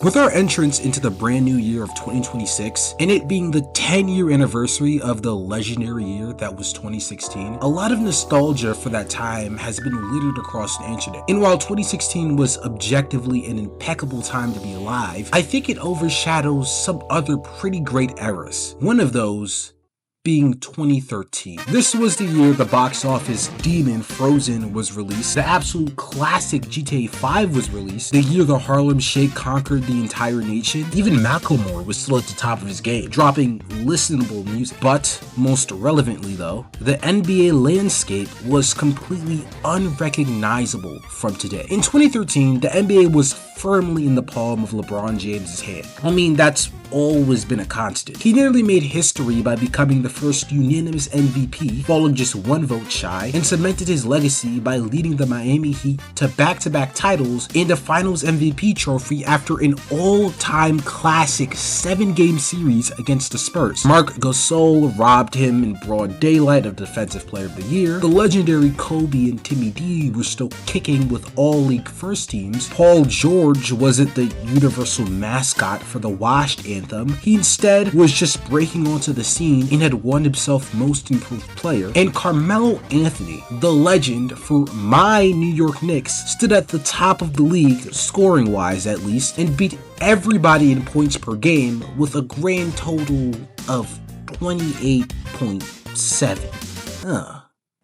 With our entrance into the brand new year of 2026, and it being the 10-year anniversary of the legendary year that was 2016, a lot of nostalgia for that time has been littered across the internet. And while 2016 was objectively an impeccable time to be alive, I think it overshadows some other pretty great eras. One of those being 2013. This was the year the box office demon Frozen was released, the absolute classic GTA 5 was released, the year the Harlem Shake conquered the entire nation. Even Macklemore was still at the top of his game, dropping listenable music. But most relevantly though, the NBA landscape was completely unrecognizable from today. In 2013, the NBA was firmly in the palm of LeBron James' hand. I mean, that's always been a constant. He nearly made history by becoming the first unanimous MVP, falling just one vote shy, and cemented his legacy by leading the Miami Heat to back-to-back titles and a Finals MVP trophy after an all-time classic 7-game series against the Spurs. Marc Gasol robbed him in broad daylight of Defensive Player of the Year. The legendary Kobe and Timmy D were still kicking with all-league first teams. Paul George wasn't the universal mascot for the washed anthem. He instead was just breaking onto the scene and had won himself Most Improved Player. And Carmelo Anthony, the legend for my New York Knicks, stood at the top of the league, scoring wise at least, and beat everybody in points per game with a grand total of 28.7.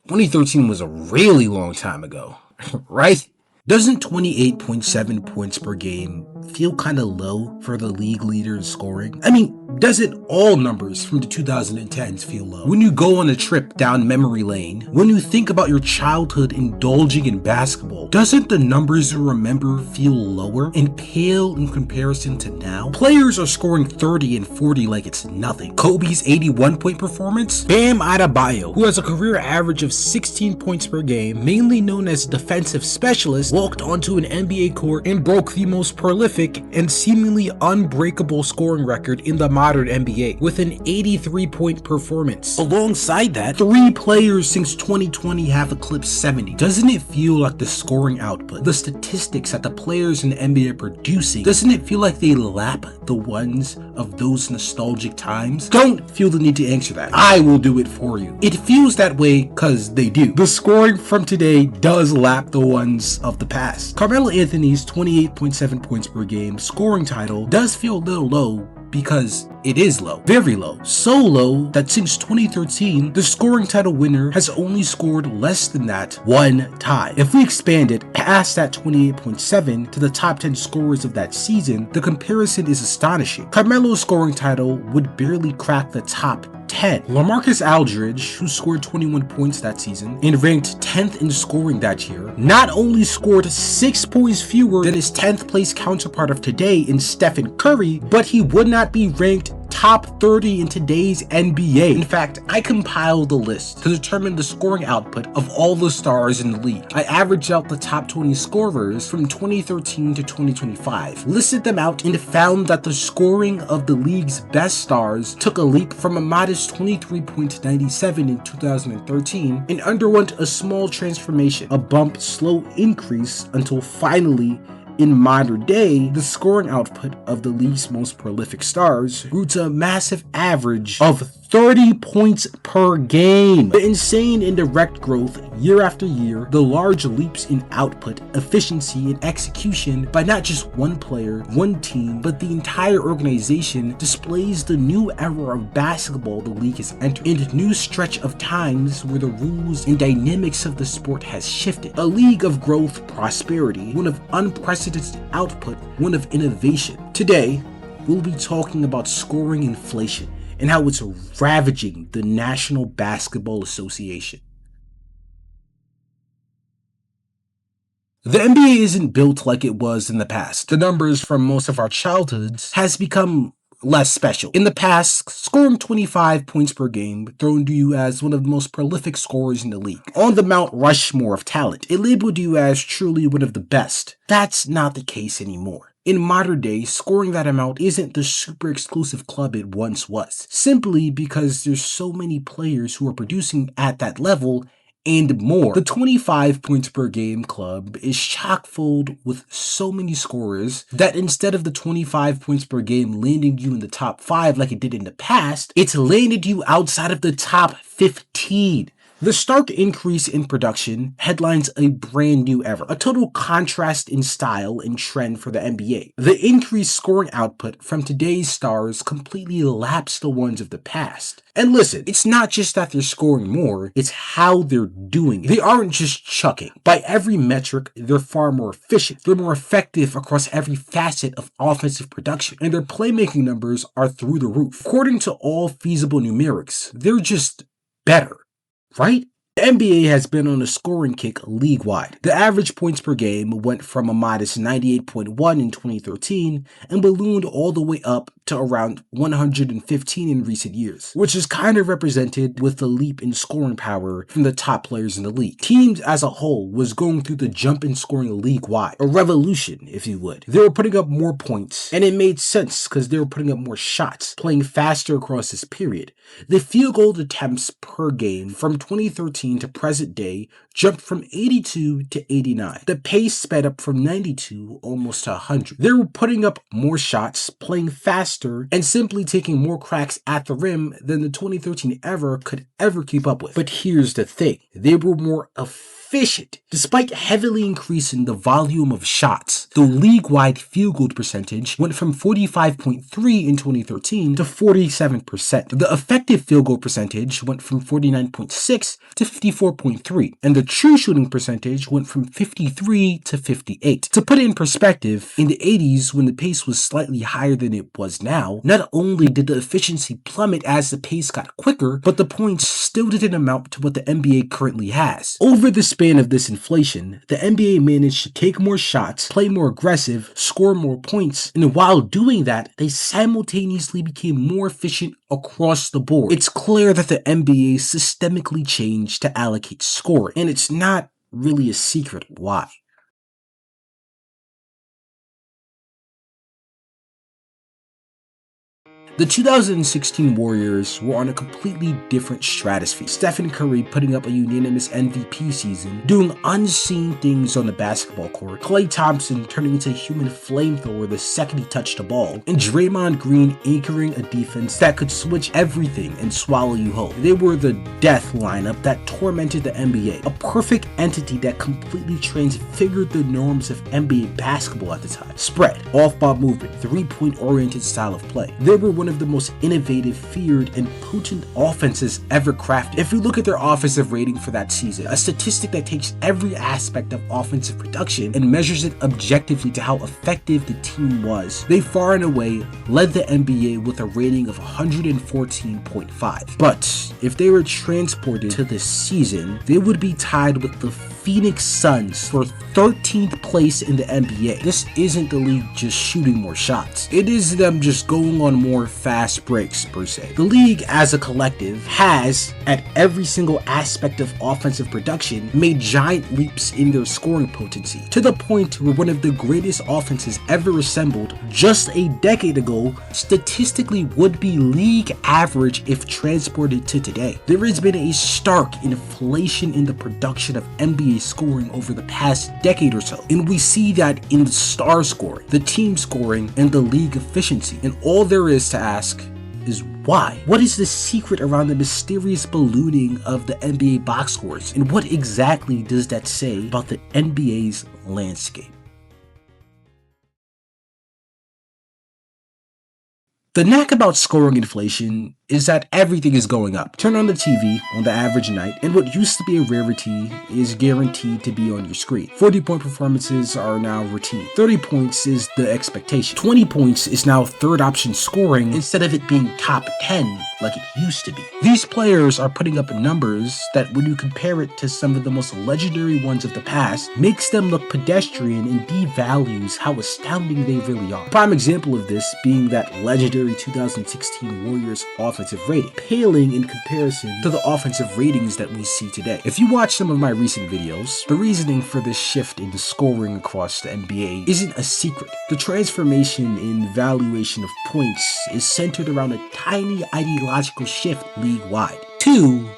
2013 was a really long time ago, right? Doesn't 28.7 points per game feel kinda low for the league leader in scoring? I mean, doesn't all numbers from the 2010s feel low? When you go on a trip down memory lane, when you think about your childhood indulging in basketball, doesn't the numbers you remember feel lower and pale in comparison to now? Players are scoring 30 and 40 like it's nothing. Kobe's 81-point performance? Bam Adebayo, who has a career average of 16 points per game, mainly known as defensive specialist, walked onto an NBA court and broke the most prolific and seemingly unbreakable scoring record in the modern NBA with an 83-point performance. Alongside that, 3 players since 2020 have eclipsed 70. Doesn't it feel like the scoring output, the statistics that the players in the NBA are producing, doesn't it feel like they lap the ones of those nostalgic times? Don't feel the need to answer that. I will do it for you. It feels that way because they do. The scoring from today does lap the ones of the past. Carmelo Anthony's 28.7 points per game scoring title does feel a little low because it is low, very low. So low that since 2013, the scoring title winner has only scored less than that one time. If we expand it past that 28.7 to the top 10 scorers of that season, the comparison is astonishing. Carmelo's scoring title would barely crack the top 10. LaMarcus Aldridge, who scored 21 points that season and ranked 10th in scoring that year, not only scored 6 points fewer than his 10th place counterpart of today in Stephen Curry, but he would not be ranked top 30 in today's NBA. In fact, I compiled a list to determine the scoring output of all the stars in the league. I averaged out the top 20 scorers from 2013 to 2025, listed them out, and found that the scoring of the league's best stars took a leap from a modest 23.97 in 2013 and underwent a small transformation, a bump slow increase until finally in modern day, the scoring output of the league's most prolific stars grew to a massive average of 30 points per game. The insane and direct growth year after year, the large leaps in output, efficiency, and execution by not just one player, one team, but the entire organization displays the new era of basketball the league has entered, and a new stretch of times where the rules and dynamics of the sport has shifted. A league of growth, prosperity, one of unprecedented output, one of innovation. Today, we'll be talking about scoring inflation and how it's ravaging the National Basketball Association. The NBA isn't built like it was in the past. The numbers from most of our childhoods has become less special. In the past, scoring 25 points per game thrown to you as one of the most prolific scorers in the league. On the Mount Rushmore of talent, it labeled you as truly one of the best. That's not the case anymore. In modern day, scoring that amount isn't the super exclusive club it once was, simply because there's so many players who are producing at that level and more. The 25 points per game club is chock full with so many scorers that instead of the 25 points per game landing you in the top 5 like it did in the past, it's landed you outside of the top 15. The stark increase in production headlines a brand new era, a total contrast in style and trend for the NBA. The increased scoring output from today's stars completely laps the ones of the past. And listen, it's not just that they're scoring more, it's how they're doing it. They aren't just chucking. By every metric, they're far more efficient. They're more effective across every facet of offensive production, and their playmaking numbers are through the roof. According to all feasible numerics, they're just better. Right? The NBA has been on a scoring kick league-wide. The average points per game went from a modest 98.1 in 2013 and ballooned all the way up to around 115 in recent years, which is kind of represented with the leap in scoring power from the top players in the league. Teams as a whole was going through the jump in scoring league-wide, a revolution, if you would. They were putting up more points, and it made sense because they were putting up more shots, playing faster across this period. The field goal attempts per game from 2013 to present day jumped from 82 to 89. The pace sped up from 92 almost to 100. They were putting up more shots, playing faster, and simply taking more cracks at the rim than the 2013 era could ever keep up with. But here's the thing, they were more efficient. Despite heavily increasing the volume of shots, the league-wide field goal percentage went from 45.3 in 2013 to 47%. The effective field goal percentage went from 49.6 to 54.3, and the true shooting percentage went from 53 to 58. To put it in perspective, in the 80s, when the pace was slightly higher than it was now, not only did the efficiency plummet as the pace got quicker, but the points still didn't amount to what the NBA currently has. Over the span of this inflation, the NBA managed to take more shots, play more aggressive, score more points, and while doing that, they simultaneously became more efficient across the board. It's clear that the NBA systemically changed to allocate scoring, and it's not really a secret why. The 2016 Warriors were on a completely different stratosphere. Stephen Curry putting up a unanimous MVP season, doing unseen things on the basketball court, Klay Thompson turning into a human flamethrower the second he touched the ball, and Draymond Green anchoring a defense that could switch everything and swallow you whole. They were the death lineup that tormented the NBA, a perfect entity that completely transfigured the norms of NBA basketball at the time. Spread, off-ball movement, three-point oriented style of play. They were one of the most innovative, feared, and potent offenses ever crafted. If you look at their offensive rating for that season, a statistic that takes every aspect of offensive production and measures it objectively to how effective the team was, they far and away led the NBA with a rating of 114.5. But if they were transported to this season, they would be tied with the Phoenix Suns for 13th place in the NBA. This isn't the league just shooting more shots. It is them just going on more fast breaks, per se. The league as a collective has, at every single aspect of offensive production, made giant leaps in their scoring potency, to the point where one of the greatest offenses ever assembled just a decade ago statistically would be league average if transported to today. There has been a stark inflation in the production of NBA scoring over the past decade or so, and we see that in the star scoring, the team scoring, and the league efficiency. And all there is to ask is why? What is the secret around the mysterious ballooning of the NBA box scores, and what exactly does that say about the NBA's landscape? The knack about scoring inflation is that everything is going up. Turn on the TV on the average night, and what used to be a rarity is guaranteed to be on your screen. 40-point performances are now routine. 30 points is the expectation. 20 points is now third option scoring instead of it being top 10 like it used to be. These players are putting up numbers that, when you compare it to some of the most legendary ones of the past, makes them look pedestrian and devalues how astounding they really are. A prime example of this being that legendary 2016 Warriors offensive rating, paling in comparison to the offensive ratings that we see today. If you watch some of my recent videos, the reasoning for this shift into scoring across the NBA isn't a secret. The transformation in valuation of points is centered around a tiny ideological shift league-wide. 2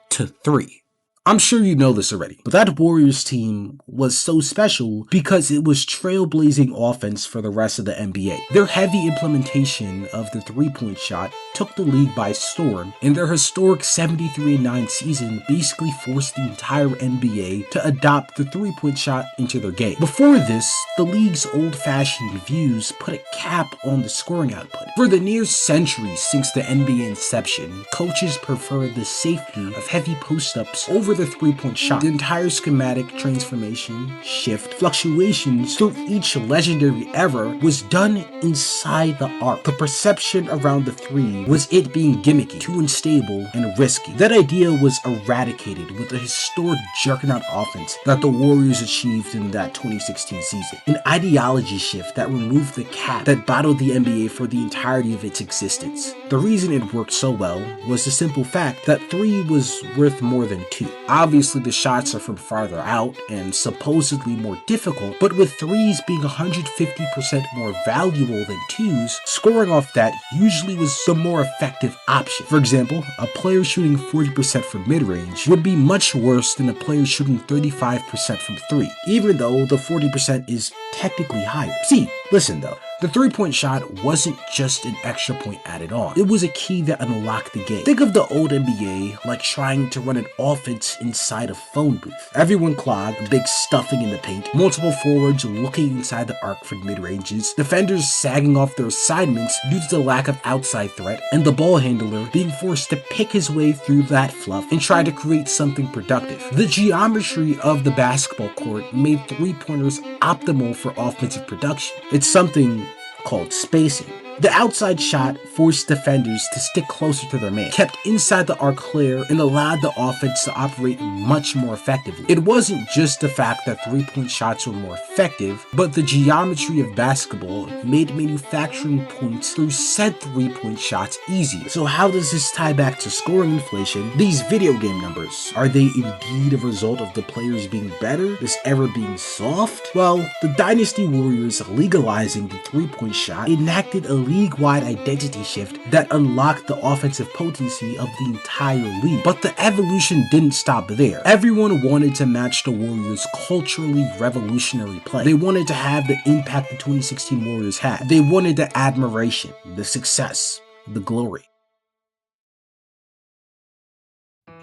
to 3. I'm sure you know this already, but that Warriors team was so special because it was trailblazing offense for the rest of the NBA. Their heavy implementation of the three-point shot took the league by storm, and their historic 73-9 season basically forced the entire NBA to adopt the three-point shot into their game. Before this, the league's old-fashioned views put a cap on the scoring output. For the near century since the NBA inception, coaches preferred the safety of heavy post-ups over the three-point shot. The entire schematic transformation, shift, fluctuations through each legendary era was done inside the arc. The perception around the three was it being gimmicky, too unstable, and risky. That idea was eradicated with the historic juggernaut offense that the Warriors achieved in that 2016 season. An ideology shift that removed the cap that battled the NBA for the entirety of its existence. The reason it worked so well was the simple fact that 3 was worth more than 2. Obviously, the shots are from farther out and supposedly more difficult, but with 3s being 150% more valuable than 2s, scoring off that usually was the more effective option. For example, a player shooting 40% from mid-range would be much worse than a player shooting 35% from 3, even though the 40% is technically higher. See, listen though. The three-point shot wasn't just an extra point added on. It was a key that unlocked the game. Think of the old NBA like trying to run an offense inside a phone booth. Everyone clogged, big stuffing in the paint, multiple forwards looking inside the arc for mid-ranges, defenders sagging off their assignments due to the lack of outside threat, and the ball handler being forced to pick his way through that fluff and try to create something productive. The geometry of the basketball court made three-pointers optimal for offensive production. It's something called spacing. The outside shot forced defenders to stick closer to their man, kept inside the arc clear, and allowed the offense to operate much more effectively. It wasn't just the fact that three-point shots were more effective, but the geometry of basketball made manufacturing points through said three-point shots easier. So how does this tie back to scoring inflation? These video game numbers, are they indeed a result of the players being better, this era being soft? Well, the Dynasty Warriors legalizing the three-point shot enacted a league-wide identity shift that unlocked the offensive potency of the entire league. But the evolution didn't stop there. Everyone wanted to match the Warriors' culturally revolutionary play. They wanted to have the impact the 2016 Warriors had. They wanted the admiration, the success, the glory.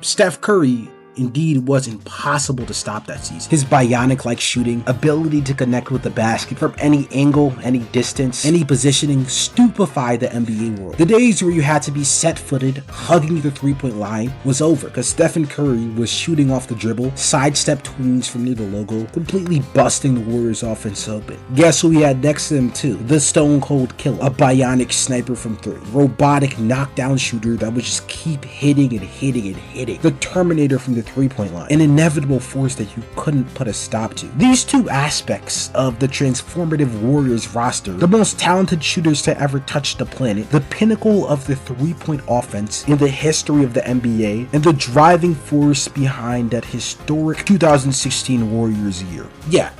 Steph Curry indeed was impossible to stop that season. His bionic-like shooting, ability to connect with the basket from any angle, any distance, any positioning stupefied the NBA world. The days where you had to be set-footed, hugging the three-point line was over because Stephen Curry was shooting off the dribble, sidestep tweens from near the logo, completely busting the Warriors offense open. Guess who he had next to him too? The Stone Cold Killer, a bionic sniper from 3, robotic knockdown shooter that would just keep hitting and hitting and hitting. The Terminator from the three-point line, an inevitable force that you couldn't put a stop to. These two aspects of the transformative Warriors roster, the most talented shooters to ever touch the planet, the pinnacle of the three-point offense in the history of the NBA, and the driving force behind that historic 2016 Warriors year. Yeah,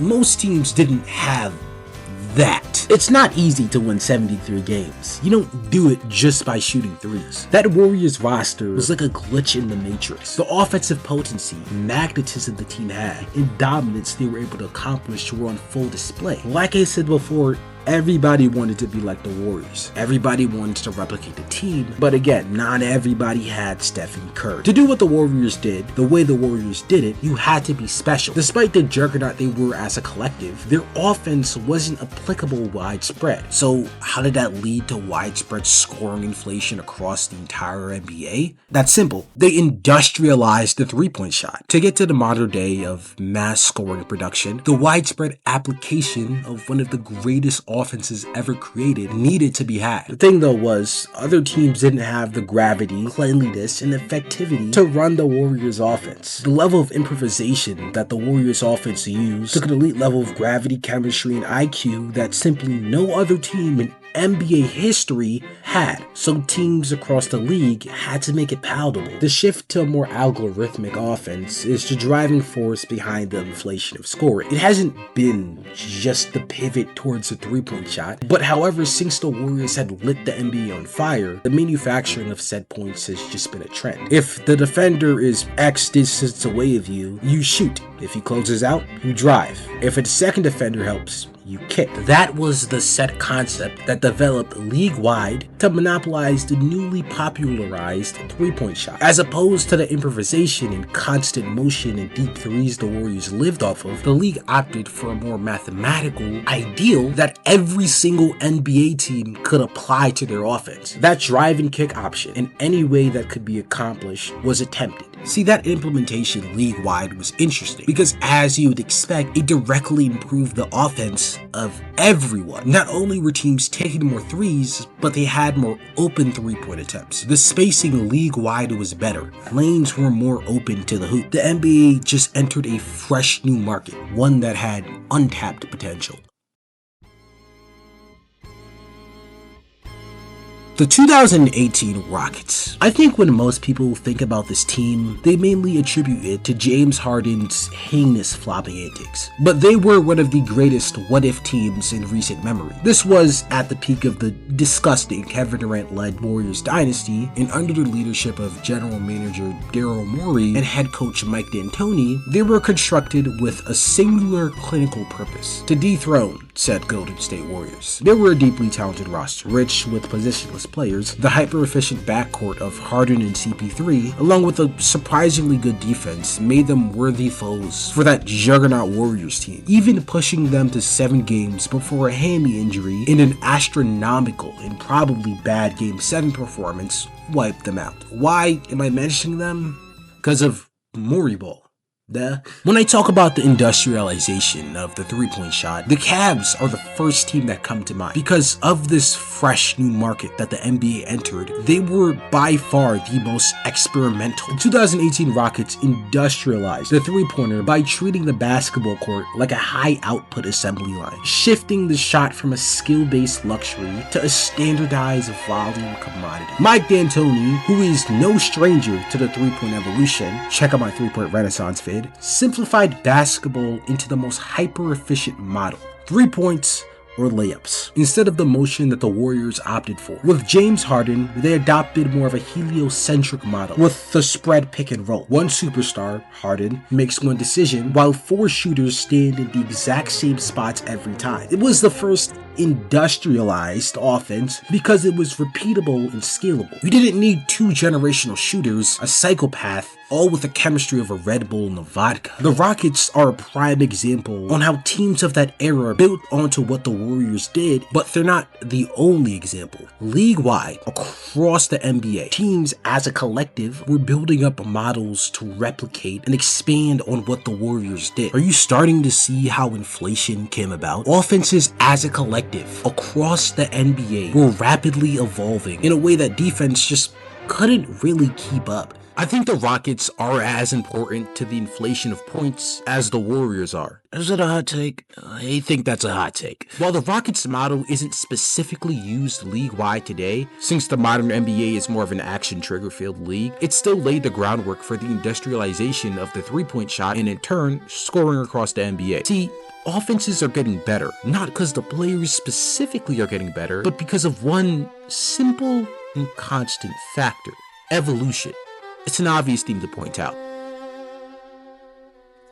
most teams didn't have that. It's not easy to win 73 games. You don't do it just by shooting threes. That Warriors roster was like a glitch in the Matrix. The offensive potency, magnetism the team had, and dominance they were able to accomplish were on full display. Like I said before, everybody wanted to be like the Warriors. Everybody wanted to replicate the team, but again, not everybody had Stephen Curry. To do what the Warriors did, the way the Warriors did it, you had to be special. Despite the juggernaut they were as a collective, their offense wasn't applicable widespread. So how did that lead to widespread scoring inflation across the entire NBA? That's simple. They industrialized the three-point shot. To get to the modern day of mass scoring production, the widespread application of one of the greatest offenses ever created needed to be had. The thing though was, other teams didn't have the gravity, cleanliness, and effectivity to run the Warriors offense. The level of improvisation that the Warriors offense used took an elite level of gravity, chemistry, and IQ that simply no other team in NBA history had, so teams across the league had to make it palatable. The shift to a more algorithmic offense is the driving force behind the inflation of scoring. It hasn't been just the pivot towards the three-point shot, but however, since the Warriors had lit the NBA on fire, the manufacturing of set points has just been a trend. If the defender is X distance away of you, you shoot. If he closes out, you drive. If a second defender helps, you kick. That was the set concept that developed league-wide to monopolize the newly popularized three-point shot. As opposed to the improvisation and constant motion and deep threes the Warriors lived off of, the league opted for a more mathematical ideal that every single NBA team could apply to their offense. That drive and kick option, in any way that could be accomplished, was attempted. See, that implementation league-wide was interesting because, as you would expect, it directly improved the offense of everyone. Not only were teams taking more threes, but they had more open three-point attempts. The spacing league-wide was better. Lanes were more open to the hoop. The NBA just entered a fresh new market, one that had untapped potential. The 2018 Rockets. I think when most people think about this team, they mainly attribute it to James Harden's heinous flopping antics. But they were one of the greatest what-if teams in recent memory. This was at the peak of the disgusting Kevin Durant-led Warriors dynasty, and under the leadership of general manager Daryl Morey and head coach Mike D'Antoni, they were constructed with a singular clinical purpose: to dethrone said Golden State Warriors. They were a deeply talented roster, rich with positionless players, the hyper-efficient backcourt of Harden and CP3, along with a surprisingly good defense, made them worthy foes for that juggernaut Warriors team, even pushing them to 7 games before a hammy injury and an astronomical and probably bad Game 7 performance wiped them out. Why am I mentioning them? Because of Morey Ball. When I talk about the industrialization of the three-point shot, the Cavs are the first team that come to mind. Because of this fresh new market that the NBA entered, they were by far the most experimental. The 2018 Rockets industrialized the three-pointer by treating the basketball court like a high-output assembly line, shifting the shot from a skill-based luxury to a standardized volume commodity. Mike D'Antoni, who is no stranger to the three-point evolution, check out my three-point renaissance vid, simplified basketball into the most hyper-efficient model: 3 points or layups, instead of the motion that the Warriors opted for. With James Harden, they adopted more of a heliocentric model, with the spread pick and roll. One superstar, Harden, makes one decision, while 4 shooters stand in the exact same spots every time. It was the first industrialized offense because it was repeatable and scalable. You didn't need 2 generational shooters, a psychopath, all with the chemistry of a Red Bull and a vodka. The Rockets are a prime example on how teams of that era built onto what the Warriors did, but they're not the only example. League-wide, across the NBA, teams as a collective were building up models to replicate and expand on what the Warriors did. Are you starting to see how inflation came about? Offenses as a collective across the NBA were rapidly evolving in a way that defense just couldn't really keep up. I think the Rockets are as important to the inflation of points as the Warriors are. Is it a hot take? I think that's a hot take. While the Rockets model isn't specifically used league-wide today, since the modern NBA is more of an action trigger-filled league, it still laid the groundwork for the industrialization of the three-point shot and in turn, scoring across the NBA. See, offenses are getting better, not because the players specifically are getting better, but because of one simple and constant factor: evolution. It's an obvious theme to point out.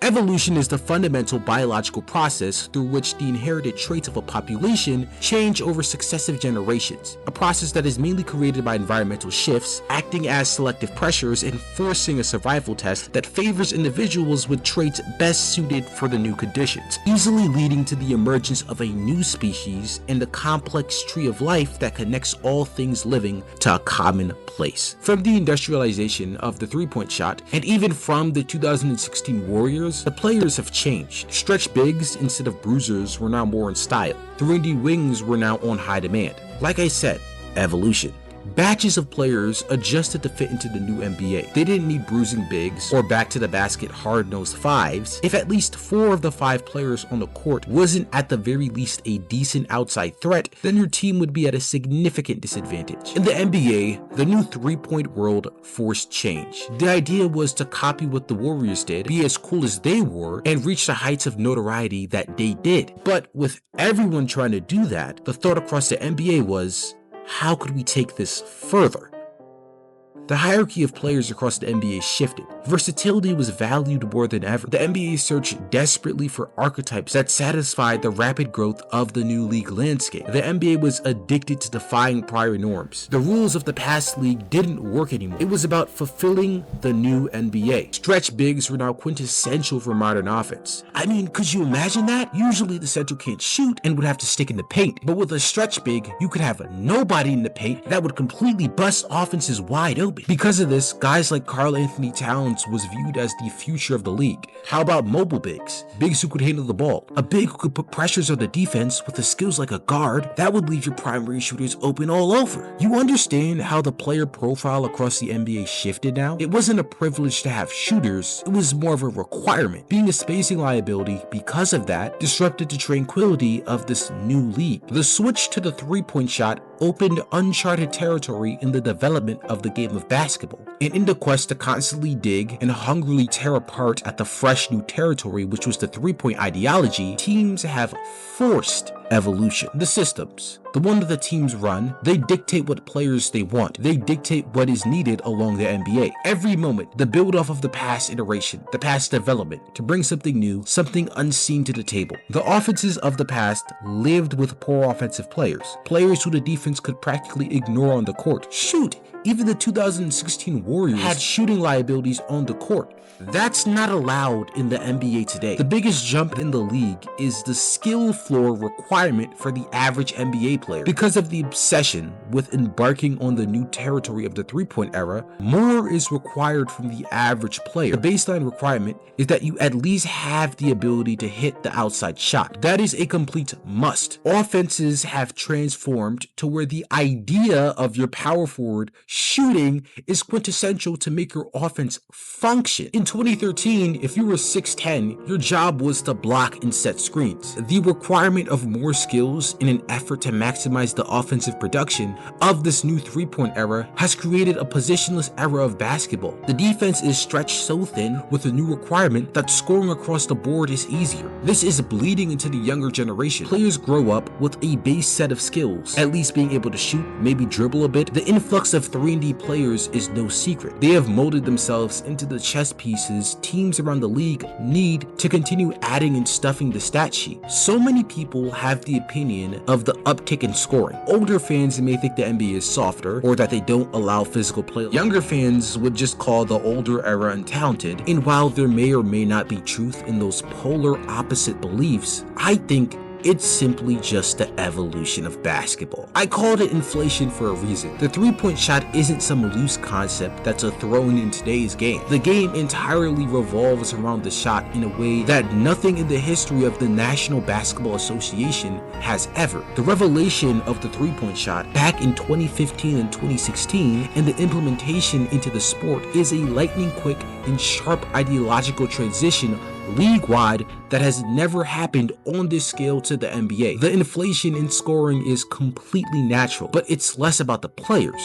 Evolution is the fundamental biological process through which the inherited traits of a population change over successive generations, a process that is mainly created by environmental shifts, acting as selective pressures and forcing a survival test that favors individuals with traits best suited for the new conditions, easily leading to the emergence of a new species and the complex tree of life that connects all things living to a common place. From the industrialization of the three-point shot, and even from the 2016 Warriors, the players have changed. Stretch bigs instead of bruisers were now more in style. 3D wings were now on high demand. Like I said, evolution. Batches of players adjusted to fit into the new NBA. They didn't need bruising bigs or back to the basket hard-nosed fives. If at least 4 of the 5 players on the court wasn't at the very least a decent outside threat, then your team would be at a significant disadvantage. In the NBA, the new three-point world forced change. The idea was to copy what the Warriors did, be as cool as they were, and reach the heights of notoriety that they did. But with everyone trying to do that, the thought across the NBA was, how could we take this further? The hierarchy of players across the NBA shifted. Versatility was valued more than ever. The NBA searched desperately for archetypes that satisfied the rapid growth of the new league landscape. The NBA was addicted to defying prior norms. The rules of the past league didn't work anymore. It was about fulfilling the new NBA. Stretch bigs were now quintessential for modern offense. I mean, could you imagine that? Usually the center can't shoot and would have to stick in the paint. But with a stretch big, you could have nobody in the paint that would completely bust offenses wide open. Because of this, guys like Karl Anthony Towns was viewed as the future of the league. How about mobile bigs? Bigs who could handle the ball. A big who could put pressures on the defense with the skills like a guard, that would leave your primary shooters open all over. You understand how the player profile across the NBA shifted now? It wasn't a privilege to have shooters, it was more of a requirement. Being a spacing liability, because of that, disrupted the tranquility of this new league. The switch to the three-point shot opened uncharted territory in the development of the game of basketball. And in the quest to constantly dig and hungrily tear apart at the fresh new territory, which was the three-point ideology, teams have forced evolution. The systems, the one that the teams run, they dictate what players they want. They dictate what is needed along the NBA. Every moment, the build off of the past iteration, the past development, to bring something new, something unseen to the table. The offenses of the past lived with poor offensive players, players who the defense could practically ignore on the court. Shoot, even the 2016 Warriors had shooting liabilities on the court. That's not allowed in the NBA today. The biggest jump in the league is the skill floor requirement for the average NBA player. Because of the obsession with embarking on the new territory of the three-point era, more is required from the average player. The baseline requirement is that you at least have the ability to hit the outside shot. That is a complete must. Offenses have transformed to where the idea of your power forward shooting is quintessential to make your offense function. In 2013, if you were 6'10", your job was to block and set screens. The requirement of more skills in an effort to maximize the offensive production of this new three-point era has created a positionless era of basketball. The defense is stretched so thin with the new requirement that scoring across the board is easier. This is bleeding into the younger generation. Players grow up with a base set of skills, at least being able to shoot, maybe dribble a bit. The influx of 3-and-D players is no secret. They have molded themselves into the chess pieces teams around the league need to continue adding and stuffing the stat sheet. So many people have the opinion of the uptick in scoring. Older fans may think the NBA is softer or that they don't allow physical play. Younger fans would just call the older era untalented. And while there may or may not be truth in those polar opposite beliefs, I think it's simply just the evolution of basketball. I called it inflation for a reason. The three-point shot isn't some loose concept that's thrown in today's game. The game entirely revolves around the shot in a way that nothing in the history of the National Basketball Association has ever. The revelation of the three-point shot back in 2015 and 2016 and the implementation into the sport is a lightning-quick and sharp ideological transition league-wide that has never happened on this scale to the NBA. The inflation in scoring is completely natural, but it's less about the players.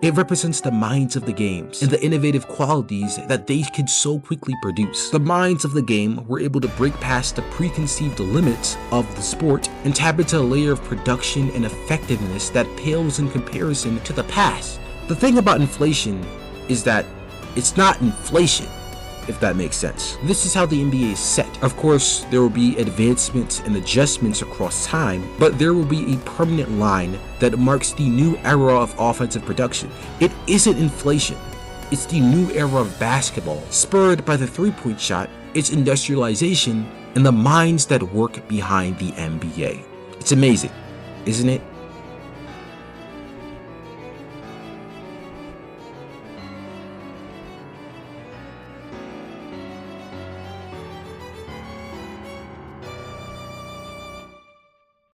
It represents the minds of the games and the innovative qualities that they can so quickly produce. The minds of the game were able to break past the preconceived limits of the sport and tap into a layer of production and effectiveness that pales in comparison to the past. The thing about inflation is that it's not inflation, if that makes sense. This is how the NBA is set. Of course, there will be advancements and adjustments across time, but there will be a permanent line that marks the new era of offensive production. It isn't inflation. It's the new era of basketball, spurred by the three-point shot, its industrialization, and the minds that work behind the NBA. It's amazing, isn't it?